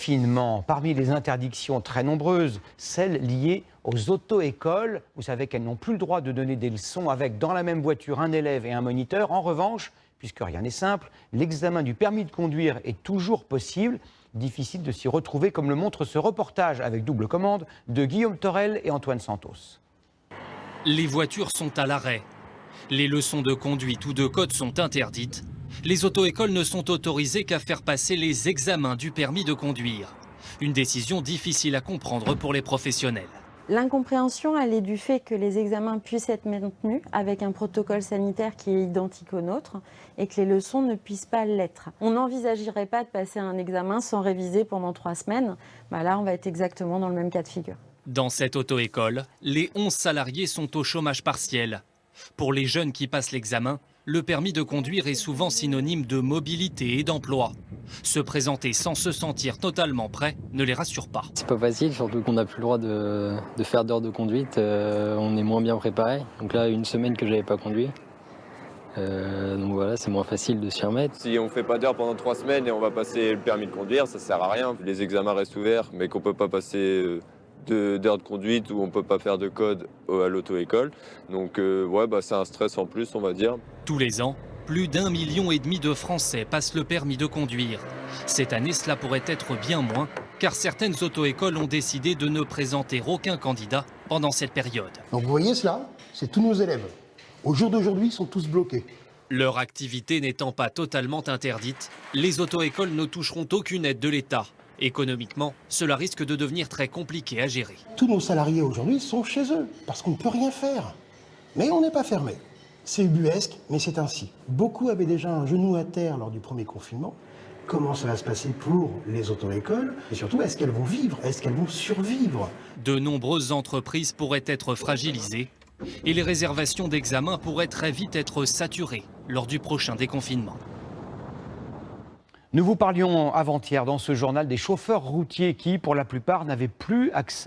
Finement, parmi les interdictions très nombreuses, celles liées aux auto-écoles. Vous savez qu'elles n'ont plus le droit de donner des leçons avec dans la même voiture un élève et un moniteur. En revanche, puisque rien n'est simple, l'examen du permis de conduire est toujours possible. Difficile de s'y retrouver comme le montre ce reportage avec double commande de Guillaume Torel et Antoine Santos. Les voitures sont à l'arrêt. Les leçons de conduite ou de code sont interdites. Les auto-écoles ne sont autorisées qu'à faire passer les examens du permis de conduire. Une décision difficile à comprendre pour les professionnels. L'incompréhension, elle est du fait que les examens puissent être maintenus avec un protocole sanitaire qui est identique au nôtre et que les leçons ne puissent pas l'être. On n'envisagerait pas de passer un examen sans réviser pendant 3 semaines. Là, on va être exactement dans le même cas de figure. Dans cette auto-école, les 11 salariés sont au chômage partiel. Pour les jeunes qui passent l'examen, le permis de conduire est souvent synonyme de mobilité et d'emploi. Se présenter sans se sentir totalement prêt ne les rassure pas. C'est pas facile, surtout qu'on n'a plus le droit de faire d'heures de conduite. On est moins bien préparé. Donc là, une semaine que j'avais pas conduit. Donc voilà, c'est moins facile de s'y remettre. Si on fait pas d'heures pendant 3 semaines et on va passer le permis de conduire, ça sert à rien. Les examens restent ouverts, mais qu'on peut pas passer d'heures de conduite ou on peut pas faire de code à l'auto-école. Donc c'est un stress en plus, on va dire. Tous les ans, plus d'1,5 million de Français passent le permis de conduire. Cette année, cela pourrait être bien moins, car certaines auto-écoles ont décidé de ne présenter aucun candidat pendant cette période. Donc vous voyez cela, c'est tous nos élèves. Au jour d'aujourd'hui, ils sont tous bloqués. Leur activité n'étant pas totalement interdite, les auto-écoles ne toucheront aucune aide de l'État. Économiquement, cela risque de devenir très compliqué à gérer. Tous nos salariés aujourd'hui sont chez eux, parce qu'on ne peut rien faire. Mais on n'est pas fermé. C'est ubuesque, mais c'est ainsi. Beaucoup avaient déjà un genou à terre lors du premier confinement. Comment ça va se passer pour les auto-écoles? Et surtout, est-ce qu'elles vont vivre? Est-ce qu'elles vont survivre? De nombreuses entreprises pourraient être fragilisées et les réservations d'examens pourraient très vite être saturées lors du prochain déconfinement. Nous vous parlions avant-hier dans ce journal des chauffeurs routiers qui, pour la plupart, n'avaient plus accès